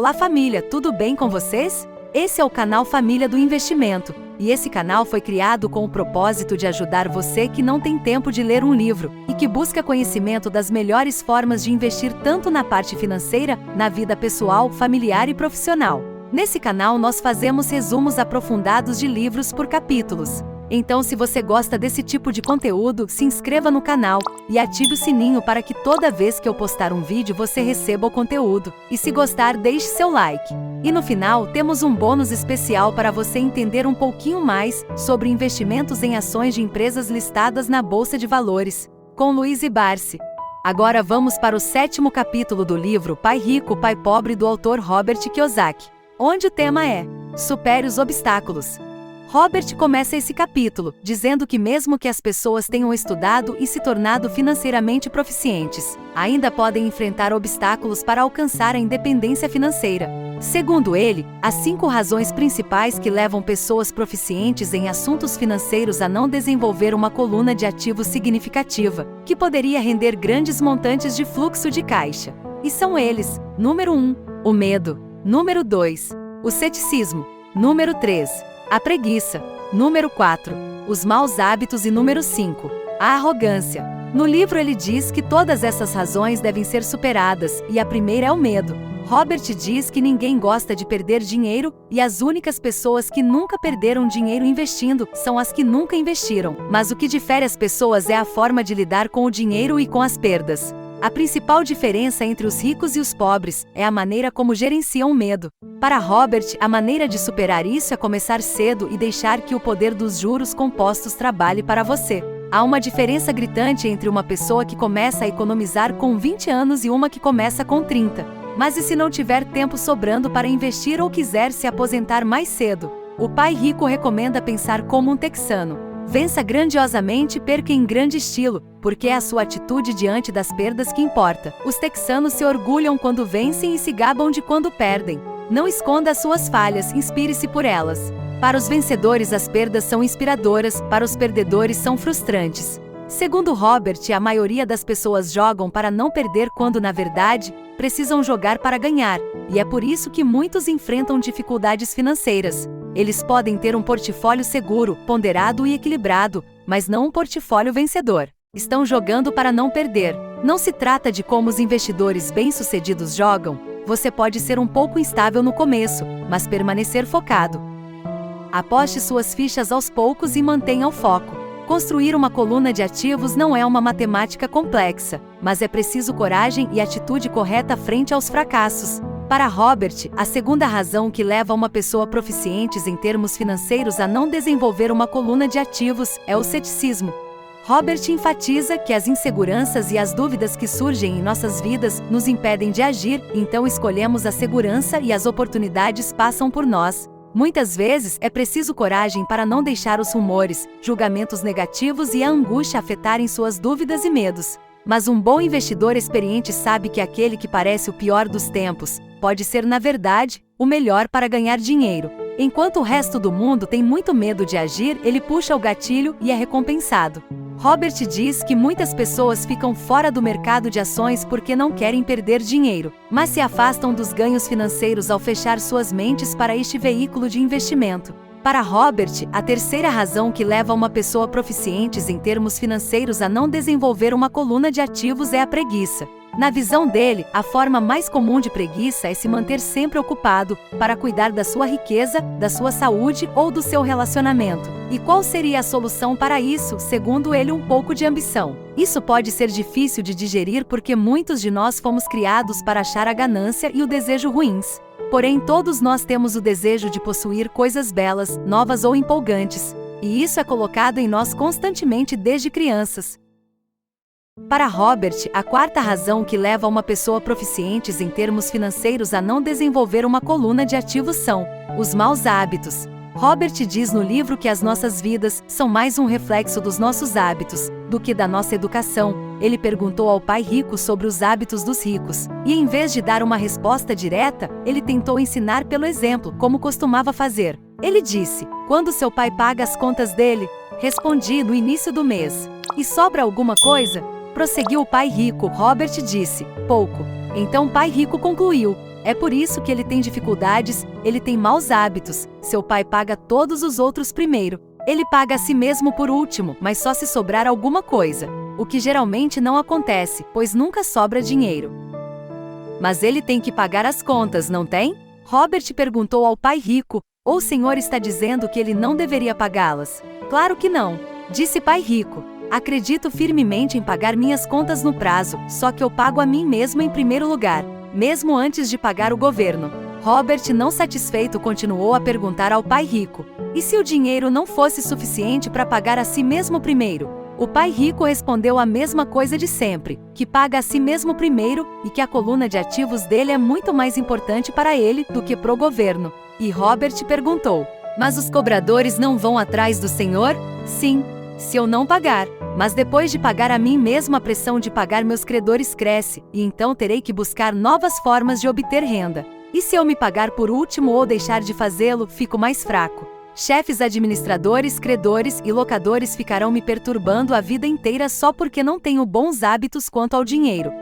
Olá família, tudo bem com vocês? Esse é o canal Família do Investimento, e esse canal foi criado com o propósito de ajudar você que não tem tempo de ler um livro e que busca conhecimento das melhores formas de investir tanto na parte financeira, na vida pessoal, familiar e profissional. Nesse canal nós fazemos resumos aprofundados de livros por capítulos. Então, se você gosta desse tipo de conteúdo, se inscreva no canal e ative o sininho para que toda vez que eu postar um vídeo você receba o conteúdo. E se gostar, deixe seu like. E no final, temos um bônus especial para você entender um pouquinho mais sobre investimentos em ações de empresas listadas na Bolsa de Valores, com Luiz Barsi. Agora vamos para o 7º capítulo do livro Pai Rico, Pai Pobre, do autor Robert Kiyosaki, onde o tema é Supere os obstáculos. Robert começa esse capítulo dizendo que mesmo que as pessoas tenham estudado e se tornado financeiramente proficientes, ainda podem enfrentar obstáculos para alcançar a independência financeira. Segundo ele, as 5 razões principais que levam pessoas proficientes em assuntos financeiros a não desenvolver uma coluna de ativos significativa, que poderia render grandes montantes de fluxo de caixa. E são eles: número 1, o medo; número 2, o ceticismo; número 3, a preguiça; número 4, os maus hábitos; e número 5, a arrogância. No livro ele diz que todas essas razões devem ser superadas, e a primeira é o medo. Robert diz que ninguém gosta de perder dinheiro, e as únicas pessoas que nunca perderam dinheiro investindo são as que nunca investiram. Mas o que difere as pessoas é a forma de lidar com o dinheiro e com as perdas. A principal diferença entre os ricos e os pobres é a maneira como gerenciam o medo. Para Robert, a maneira de superar isso é começar cedo e deixar que o poder dos juros compostos trabalhe para você. Há uma diferença gritante entre uma pessoa que começa a economizar com 20 anos e uma que começa com 30. Mas e se não tiver tempo sobrando para investir ou quiser se aposentar mais cedo? O pai rico recomenda pensar como um texano. Vença grandiosamente e perca em grande estilo, porque é a sua atitude diante das perdas que importa. Os texanos se orgulham quando vencem e se gabam de quando perdem. Não esconda as suas falhas, inspire-se por elas. Para os vencedores as perdas são inspiradoras, para os perdedores são frustrantes. Segundo Robert, a maioria das pessoas jogam para não perder quando, na verdade, precisam jogar para ganhar, e é por isso que muitos enfrentam dificuldades financeiras. Eles podem ter um portfólio seguro, ponderado e equilibrado, mas não um portfólio vencedor. Estão jogando para não perder. Não se trata de como os investidores bem-sucedidos jogam. Você pode ser um pouco instável no começo, mas permanecer focado. Aposte suas fichas aos poucos e mantenha o foco. Construir uma coluna de ativos não é uma matemática complexa, mas é preciso coragem e atitude correta frente aos fracassos. Para Robert, a segunda razão que leva uma pessoa proficiente em termos financeiros a não desenvolver uma coluna de ativos é o ceticismo. Robert enfatiza que as inseguranças e as dúvidas que surgem em nossas vidas nos impedem de agir, então escolhemos a segurança e as oportunidades passam por nós. Muitas vezes é preciso coragem para não deixar os rumores, julgamentos negativos e a angústia afetarem suas dúvidas e medos. Mas um bom investidor experiente sabe que aquele que parece o pior dos tempos pode ser, na verdade, o melhor para ganhar dinheiro. Enquanto o resto do mundo tem muito medo de agir, ele puxa o gatilho e é recompensado. Robert diz que muitas pessoas ficam fora do mercado de ações porque não querem perder dinheiro, mas se afastam dos ganhos financeiros ao fechar suas mentes para este veículo de investimento. Para Robert, a terceira razão que leva uma pessoa proficiente em termos financeiros a não desenvolver uma coluna de ativos é a preguiça. Na visão dele, a forma mais comum de preguiça é se manter sempre ocupado para cuidar da sua riqueza, da sua saúde ou do seu relacionamento. E qual seria a solução para isso? Segundo ele, um pouco de ambição. Isso pode ser difícil de digerir porque muitos de nós fomos criados para achar a ganância e o desejo ruins. Porém, todos nós temos o desejo de possuir coisas belas, novas ou empolgantes. E isso é colocado em nós constantemente desde crianças. Para Robert, a quarta razão que leva uma pessoa proficiente em termos financeiros a não desenvolver uma coluna de ativos são os maus hábitos. Robert diz no livro que as nossas vidas são mais um reflexo dos nossos hábitos do que da nossa educação. Ele perguntou ao pai rico sobre os hábitos dos ricos, e em vez de dar uma resposta direta, ele tentou ensinar pelo exemplo, como costumava fazer. Ele disse: "Quando seu pai paga as contas dele?" Respondi: "No início do mês." "E sobra alguma coisa?" Prosseguiu o pai rico. Robert disse: "Pouco." Então o pai rico concluiu: É por isso que ele tem dificuldades, ele tem maus hábitos. Seu pai paga todos os outros primeiro. Ele paga a si mesmo por último, mas só se sobrar alguma coisa. O que geralmente não acontece, pois nunca sobra dinheiro. Mas ele tem que pagar as contas, não tem? Robert perguntou ao pai rico. Ou o senhor está dizendo que ele não deveria pagá-las? Claro que não, disse pai rico. Acredito firmemente em pagar minhas contas no prazo, só que eu pago a mim mesmo em primeiro lugar, mesmo antes de pagar o governo. Robert, não satisfeito, continuou a perguntar ao pai rico: e se o dinheiro não fosse suficiente para pagar a si mesmo primeiro? O pai rico respondeu a mesma coisa de sempre, que paga a si mesmo primeiro e que a coluna de ativos dele é muito mais importante para ele do que pro governo. E Robert perguntou: mas os cobradores não vão atrás do senhor? Sim, se eu não pagar. Mas depois de pagar a mim mesmo, a pressão de pagar meus credores cresce, e então terei que buscar novas formas de obter renda. E se eu me pagar por último ou deixar de fazê-lo, fico mais fraco. Chefes administradores, credores e locadores ficarão me perturbando a vida inteira só porque não tenho bons hábitos quanto ao dinheiro.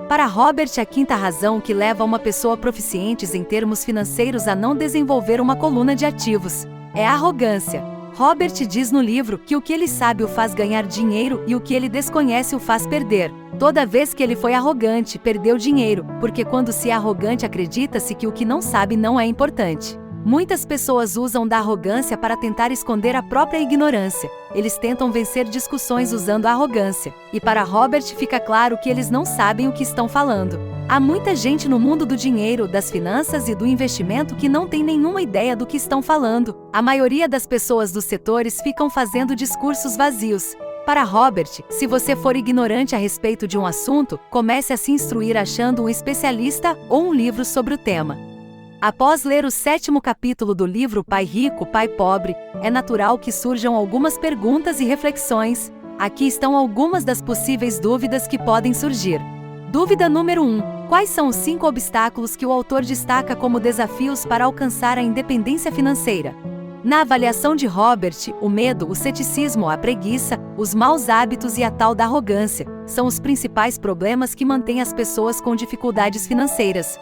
Para Robert, a quinta razão que leva uma pessoa proficiente em termos financeiros a não desenvolver uma coluna de ativos é a arrogância. Robert diz no livro que o que ele sabe o faz ganhar dinheiro e o que ele desconhece o faz perder. Toda vez que ele foi arrogante, perdeu dinheiro, porque quando se é arrogante acredita-se que o que não sabe não é importante. Muitas pessoas usam da arrogância para tentar esconder a própria ignorância. Eles tentam vencer discussões usando a arrogância. E para Robert fica claro que eles não sabem o que estão falando. Há muita gente no mundo do dinheiro, das finanças e do investimento que não tem nenhuma ideia do que estão falando. A maioria das pessoas dos setores ficam fazendo discursos vazios. Para Robert, se você for ignorante a respeito de um assunto, comece a se instruir achando um especialista ou um livro sobre o tema. Após ler o 7º capítulo do livro Pai Rico, Pai Pobre, é natural que surjam algumas perguntas e reflexões. Aqui estão algumas das possíveis dúvidas que podem surgir. Dúvida número 1. Quais são os 5 obstáculos que o autor destaca como desafios para alcançar a independência financeira? Na avaliação de Robert, o medo, o ceticismo, a preguiça, os maus hábitos e a tal da arrogância são os principais problemas que mantêm as pessoas com dificuldades financeiras.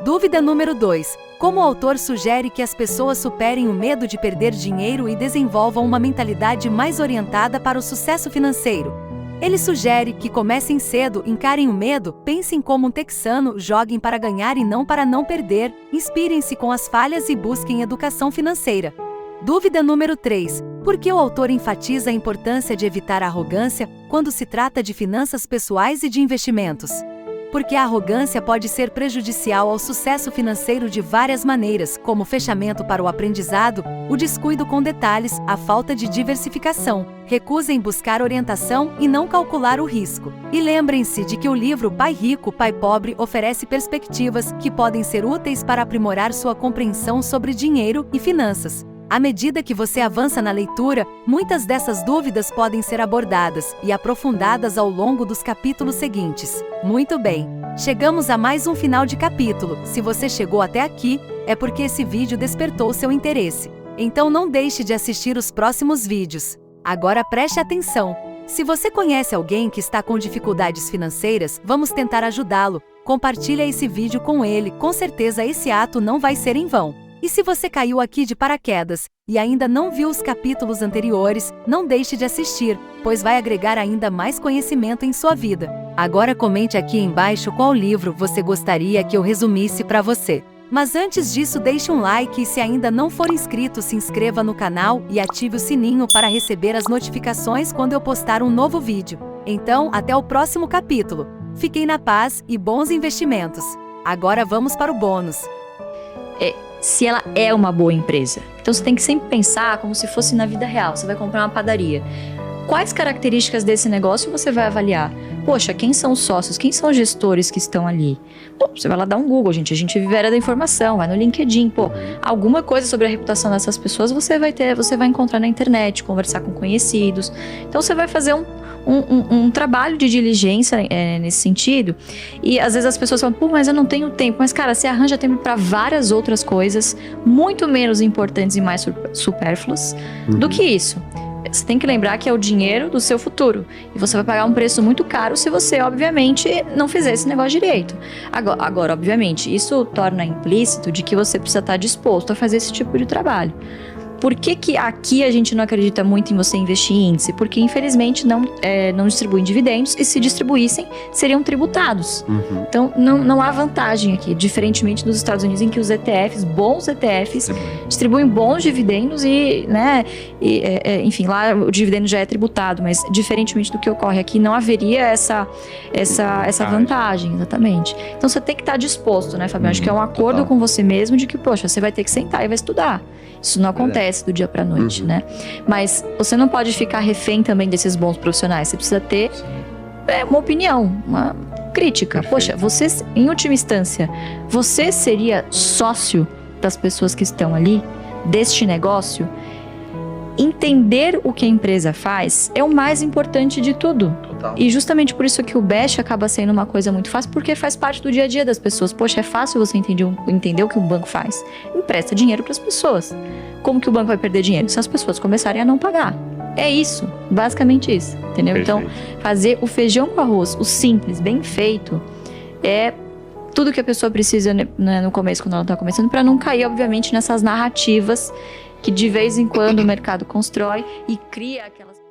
Dúvida número 2. Como o autor sugere que as pessoas superem o medo de perder dinheiro e desenvolvam uma mentalidade mais orientada para o sucesso financeiro? Ele sugere que comecem cedo, encarem o medo, pensem como um texano, joguem para ganhar e não para não perder, inspirem-se com as falhas e busquem educação financeira. Dúvida número 3. Por que o autor enfatiza a importância de evitar a arrogância quando se trata de finanças pessoais e de investimentos? Porque a arrogância pode ser prejudicial ao sucesso financeiro de várias maneiras, como o fechamento para o aprendizado, o descuido com detalhes, a falta de diversificação, recusa em buscar orientação e não calcular o risco. E lembrem-se de que o livro Pai Rico, Pai Pobre oferece perspectivas que podem ser úteis para aprimorar sua compreensão sobre dinheiro e finanças. À medida que você avança na leitura, muitas dessas dúvidas podem ser abordadas e aprofundadas ao longo dos capítulos seguintes. Muito bem, chegamos a mais um final de capítulo. Se você chegou até aqui, é porque esse vídeo despertou seu interesse. Então não deixe de assistir os próximos vídeos. Agora preste atenção. Se você conhece alguém que está com dificuldades financeiras, vamos tentar ajudá-lo. Compartilhe esse vídeo com ele, com certeza esse ato não vai ser em vão. E se você caiu aqui de paraquedas e ainda não viu os capítulos anteriores, não deixe de assistir, pois vai agregar ainda mais conhecimento em sua vida. Agora comente aqui embaixo qual livro você gostaria que eu resumisse para você. Mas antes disso, deixe um like e se ainda não for inscrito, se inscreva no canal e ative o sininho para receber as notificações quando eu postar um novo vídeo. Então, até o próximo capítulo. Fiquem na paz e bons investimentos. Agora vamos para o bônus. Se ela é uma boa empresa. Então você tem que sempre pensar como se fosse na vida real. Você vai comprar uma padaria. Quais características desse negócio você vai avaliar? Poxa, quem são os sócios? Quem são os gestores que estão ali? Pô, você vai lá dar um Google, gente. A gente vive a era da informação, vai no LinkedIn. Pô, alguma coisa sobre a reputação dessas pessoas você vai encontrar na internet, conversar com conhecidos. Então você vai fazer um trabalho de diligência nesse sentido. E às vezes as pessoas falam, pô, mas eu não tenho tempo. Mas cara, você arranja tempo para várias outras coisas muito menos importantes e mais supérfluas do que isso. você tem que lembrar que é o dinheiro do seu futuro. E você vai pagar um preço muito caro se você, obviamente, não fizer esse negócio direito. Agora, obviamente, isso torna implícito de que você precisa estar disposto a fazer esse tipo de trabalho. Por que aqui a gente não acredita muito em você investir em índice? Porque, infelizmente, não distribuem dividendos e, se distribuíssem, seriam tributados. Então, não há vantagem aqui, diferentemente dos Estados Unidos, em que os ETFs, bons ETFs, distribuem bons dividendos e, né, enfim, lá o dividendo já é tributado, mas, diferentemente do que ocorre aqui, não haveria essa vantagem, exatamente. Então, você tem que estar disposto, né, Fábio? Acho que é um acordo com você mesmo de que, poxa, você vai ter que sentar e vai estudar. Isso não acontece do dia pra noite, né? Mas você não pode ficar refém também desses bons profissionais. Você precisa ter uma opinião, uma crítica. Perfeito. Poxa, você, em última instância, você seria sócio das pessoas que estão ali, deste negócio? Entender o que a empresa faz é o mais importante de tudo. Total. E justamente por isso que o BEST acaba sendo uma coisa muito fácil, porque faz parte do dia a dia das pessoas. Poxa, é fácil você entender o que um banco faz. Empresta dinheiro para as pessoas. Como que o banco vai perder dinheiro? Se as pessoas começarem a não pagar. É isso, basicamente isso, entendeu? Perfeito. Então, fazer o feijão com arroz, o simples, bem feito, é tudo que a pessoa precisa, né, no começo, quando ela está começando, para não cair, obviamente, nessas narrativas que de vez em quando o mercado constrói e cria aquelas...